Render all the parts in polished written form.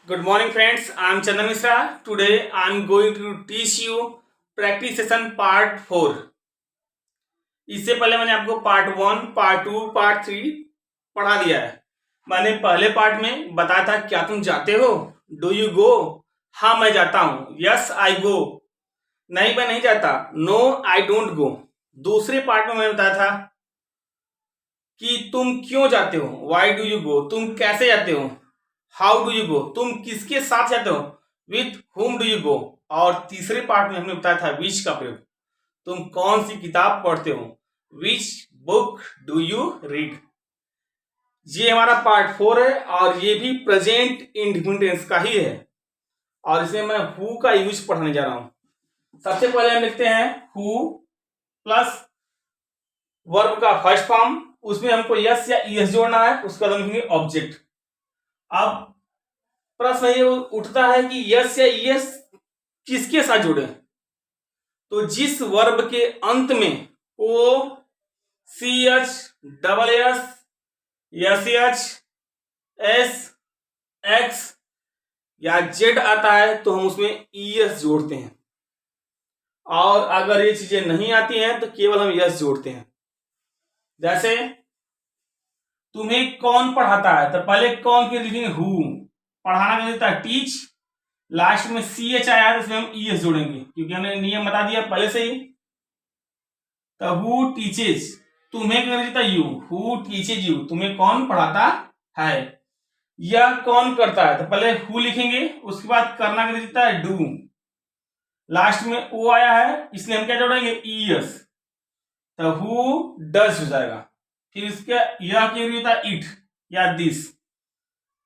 Good morning, friends. I am Chandan Mishra. Today I am going to teach you practice session part 4. इससे पहले मैंने आपको part 1, part 2, part 3 पढ़ा दिया है। मैंने पहले पार्ट में बताया था क्या तुम जाते हो, डू यू गो, हाँ मैं जाता हूँ, यस आई गो, नहीं मैं नहीं जाता, नो आई डोंट गो। दूसरे पार्ट में मैंने बताया था कि तुम क्यों जाते हो, वाई डू यू गो, तुम कैसे जाते हो, हाउ डू यू गो, तुम किसके साथ जाते हो, with whom do you go. और तीसरे पार्ट में हमने बताया था विच का प्रयोग, तुम कौन सी किताब पढ़ते हो, which book do you read. ये हमारा पार्ट 4 है और ये भी प्रेजेंट इंडेफिनिट टेंस का ही है और इसमें मैं हु का यूज पढ़ाने जा रहा हूं। सबसे पहले हम लिखते हैं हु प्लस वर्ब का फर्स्ट फॉर्म, उसमें हमको यस या ईएस जोड़ना है, उसका हम लिखेंगे ऑब्जेक्ट। अब प्रश्न ये उठता है कि यस या ईएस किसके साथ जुड़े, तो जिस वर्ब के अंत में O C H double S H S X या जेड आता है तो हम उसमें ईएस जोड़ते हैं, और अगर ये चीजें नहीं आती हैं तो केवल हम यस जोड़ते हैं। जैसे तुम्हें कौन पढ़ाता है, तो पहले कौन की लिखेंगे हु, पढ़ाना क्या देता है टीच, लास्ट में सी एच आया है तो इसमें हम ईएस जोड़ेंगे क्योंकि हमने नियम बता दिया पहले से ही। तो हु टीचेज, तुम्हें क्या देता है यू, हु टीचेज यू, तुम्हें कौन पढ़ाता है। यह कौन करता है, तो पहले हु लिखेंगे, उसके बाद करना क्या देता है डू, लास्ट में ओ आया है इसलिए हम क्या जोड़ेंगे ईएस, तो हु डज हो जाएगा। फिर इसका यह क्यों होता है इट या दिस,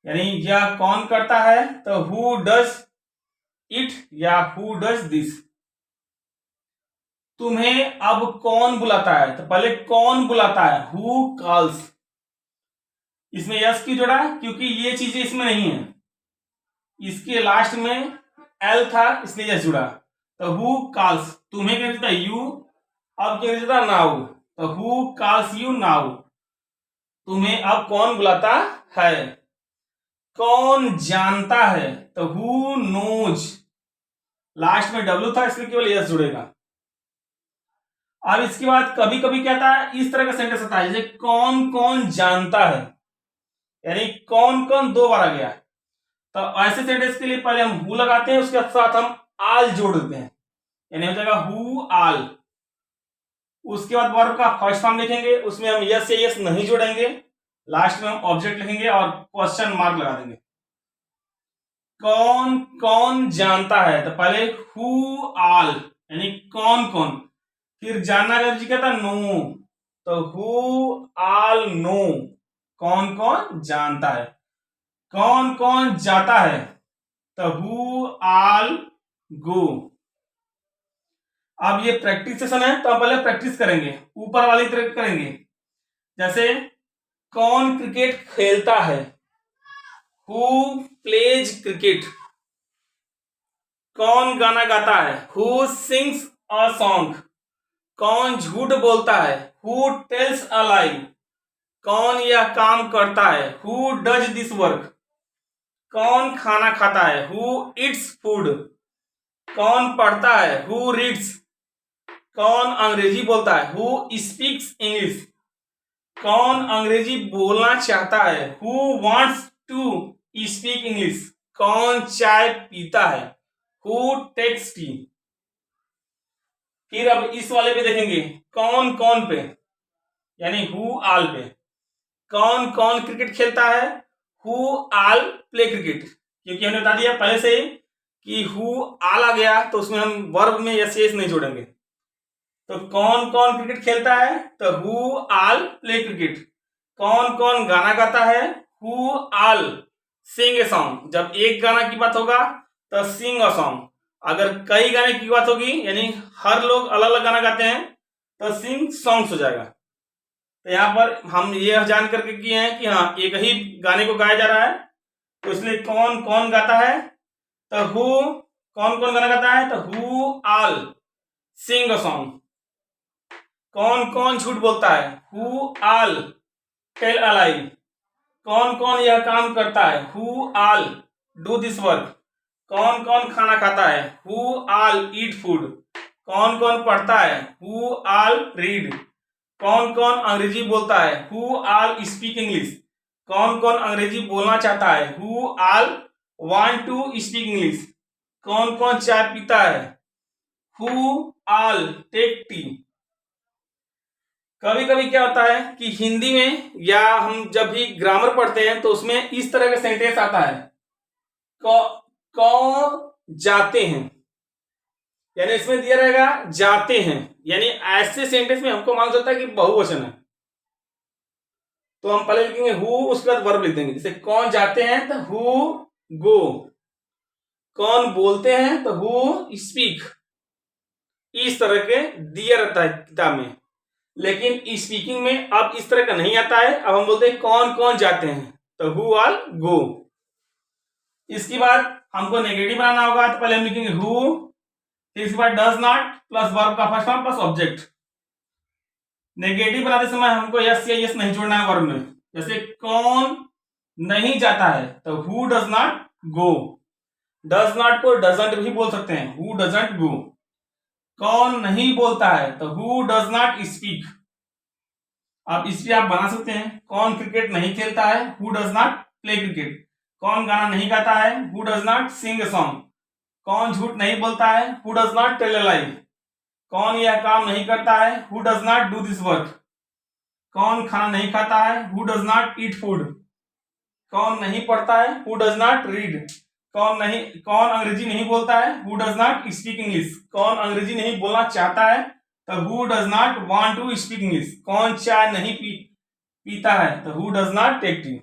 यानी यह कौन करता है तो हु डज इट या हु डज दिस। तुम्हें अब कौन बुलाता है, तो पहले कौन बुलाता है हु कॉल्स, इसमें यस क्यों जोड़ा क्योंकि ये चीजें इसमें नहीं है, इसके लास्ट में एल था इसलिए यस जुड़ा। तो हु कॉल्स, तुम्हें क्या देता है यू, अब क्या देता नाउ, तो हु कॉल्स यू नाउ, तुम्हें अब कौन बुलाता है। कौन जानता है, तो हु नोज, लास्ट में डब्ल्यू था इसलिए केवल यस जुड़ेगा। अब इसके बाद कभी कभी क्या था, इस तरह का सेंटेंस आता है जैसे कौन कौन जानता है, यानी कौन कौन दो बार आ गया, तो ऐसे सेंटेंस के लिए पहले हम हु लगाते हैं, उसके साथ हम आल जोड़ देते हैं, यानी हो जाएगा हु आल। उसके बाद वर्ब का फर्स्ट फॉर्म लिखेंगे, उसमें हम यस या यस नहीं जोड़ेंगे, लास्ट में हम ऑब्जेक्ट लिखेंगे और क्वेश्चन मार्क लगा देंगे। कौन कौन जानता है, तो पहले हु आल यानी कौन कौन, फिर जानना अगर जी कहता नो, तो हु आल नो, कौन कौन जानता है। कौन कौन जाता है, तो हु आल गो। अब ये प्रैक्टिस सेशन है तो हम पहले प्रैक्टिस करेंगे, ऊपर वाली तरह करेंगे। जैसे कौन क्रिकेट खेलता है, हु प्लेज क्रिकेट। कौन गाना गाता है, हु सिंग्स अ सॉन्ग। कौन झूठ बोलता है, हु टेल्स अ लाई। कौन यह काम करता है, हु डज दिस वर्क। कौन खाना खाता है, हु ईट्स फूड। कौन पढ़ता है, हु रीड्स। कौन अंग्रेजी बोलता है, हु स्पीक्स इंग्लिश। कौन अंग्रेजी बोलना चाहता है, who wants to speak English. कौन चाय पीता है, हु टेक्स टी। फिर अब इस वाले पे देखेंगे कौन कौन पे, यानी हु आल पे। कौन कौन क्रिकेट खेलता है, हु आल प्ले क्रिकेट, क्योंकि हमने बता दिया पहले से कि हु आल आ गया तो उसमें हम वर्ब में यस यस नहीं जोड़ेंगे। तो कौन कौन क्रिकेट खेलता है, तो हु आल प्ले क्रिकेट। कौन कौन गाना गाता है, who all Singh a song. जब एक गाना की बात होगा तो सिंग अ सॉन्ग, अगर कई गाने की बात होगी यानी हर लोग अलग अलग गाना गाते हैं तो सिंग सॉन्ग्स हो जाएगा। तो यहाँ पर हम ये जान करके किए हैं कि हाँ एक ही गाने को गाया जा रहा है, तो इसलिए कौन कौन गाता है, तो हु कौन कौन गाना गाता है, तो who all Singh a song. कौन कौन झूठ बोलता है, हु आल टेल अ लाई। कौन कौन यह काम करता है, who all do this work. कौन कौन खाना खाता है, हु ऑल ईट फूड। कौन कौन पढ़ता है, हु ऑल रीड। कौन कौन अंग्रेजी बोलता है, हु ऑल स्पीक इंग्लिश। कौन कौन अंग्रेजी बोलना चाहता है, who all want to speak English. कौन कौन चाय पीता है, हु ऑल टेक टी। कभी कभी क्या होता है कि हिंदी में या हम जब भी ग्रामर पढ़ते हैं तो उसमें इस तरह का सेंटेंस आता है, कौन जाते हैं, यानी इसमें दिया रहेगा जाते हैं, यानी ऐसे सेंटेंस में हमको मालूम चलता है कि बहुवचन है। तो हम पहले लिखेंगे हु, उसके बाद वर्ब लिख देंगे। जैसे कौन जाते हैं तो हु गो। कौन बोलते हैं तो हु स्पीक। इस तरह के दिया रहता है किताब में, लेकिन स्पीकिंग में अब इस तरह का नहीं आता है। अब हम बोलते हैं कौन कौन जाते हैं तो हु ऑल गो। इसके बाद हमको नेगेटिव बनाना होगा, तो पहले हम लिखेंगे हु, फिर इसके बाद डज नॉट प्लस वर्ब का first form plus object. Negative बनाते समय हमको यस या यस नहीं जोड़ना है वर्ब में। जैसे कौन नहीं जाता है तो who does not go. Does not को डजंट भी बोल सकते हैं, हु डजंट गो। कौन नहीं बोलता है तो हु डज नॉट स्पीक। अब इसलिए आप बना सकते हैं कौन क्रिकेट नहीं खेलता है, who does not play cricket. कौन गाना नहीं गाता है, who does not sing a song. कौन झूठ नहीं बोलता है, who does not tell a lie. कौन यह काम नहीं करता है, who does not do this work. कौन खाना नहीं खाता है, who does not eat food. कौन नहीं पढ़ता है, हु डज नॉट रीड। कौन अंग्रेजी नहीं बोलता है, who does not speak English. कौन अंग्रेजी नहीं बोलना चाहता है तो who does not want to speak English. कौन चाय नहीं पीता है तो who does not take tea.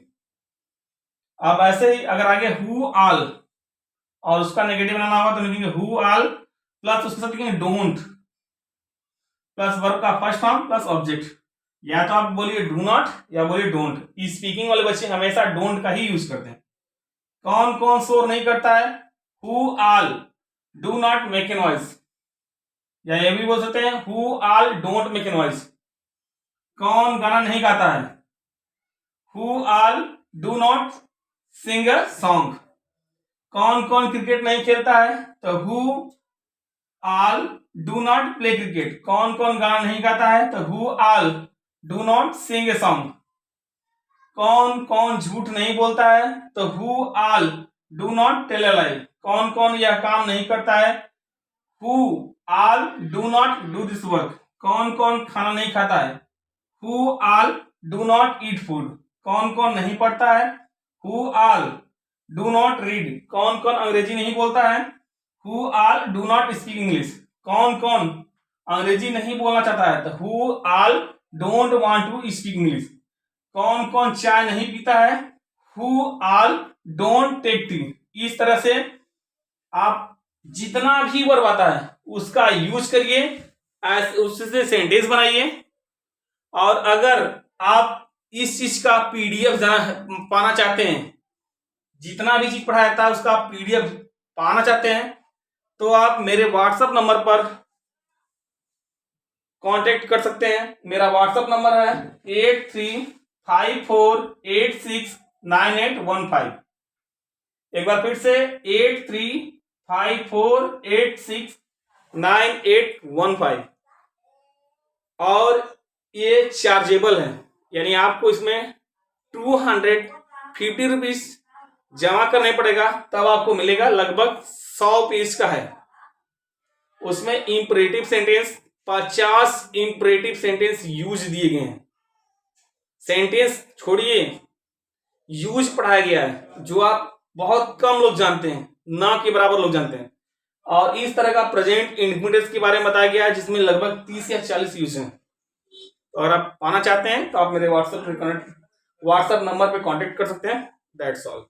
अब ऐसे ही अगर आगे हु ऑल और उसका नेगेटिव बनाना होगा तो लिखेंगे हु ऑल प्लस उसके साथ लिखेंगे डोंट प्लस वर्ब का फर्स्ट फॉर्म प्लस ऑब्जेक्ट। या तो आप बोलिए डू नॉट या बोलिए डोंट। स्पीकिंग वाले बच्चे हमेशा डोंट का ही यूज करते हैं। कौन कौन शोर नहीं करता है, who all do not make a noise. या ये भी बोल सकते हैं who all don't make a noise. कौन गाना नहीं गाता है, who all do not sing a song. कौन कौन क्रिकेट नहीं खेलता है तो who all do not play cricket. कौन कौन गाना नहीं गाता है तो who all do not sing a song. कौन कौन झूठ नहीं बोलता है तो who all do not tell a lie. कौन कौन यह काम नहीं करता है, who all do not do this work. कौन कौन खाना नहीं खाता है, who all do not eat food. कौन कौन नहीं पढ़ता है, who all do not read. कौन कौन अंग्रेजी नहीं बोलता है, who all do not speak English. कौन कौन अंग्रेजी नहीं बोलना चाहता है तो who all don't want to speak English. कौन कौन चाय नहीं पीता है, who all don't take tea. इस तरह से आप जितना भी वर्ब आता है उसका यूज करिए, उससे सेंटेंस बनाइए। और अगर आप इस चीज का पीडीएफ पाना चाहते हैं, जितना भी चीज पढ़ाया था उसका पीडीएफ पाना चाहते हैं, तो आप मेरे व्हाट्सएप नंबर पर कांटेक्ट कर सकते हैं। मेरा व्हाट्सएप नंबर है 8354869815। एक बार फिर से 8354869815। और ये चार्जेबल है, यानी आपको इसमें 250 रुपीज जमा करने पड़ेगा, तब आपको मिलेगा। लगभग 100 पेज का है। उसमें imperative sentence 50 imperative sentence use दिए गए हैं। सेंटेंस छोड़िए, यूज पढ़ाया गया है जो आप बहुत कम लोग जानते हैं, ना के बराबर लोग जानते हैं। और इस तरह का प्रेजेंट इंडिपेंडेंस के बारे में बताया गया है जिसमें लगभग 30 या 40 यूज हैं। तो अगर आप पाना चाहते हैं तो आप मेरे व्हाट्सएप नंबर पे कांटेक्ट कर सकते हैं। That's all.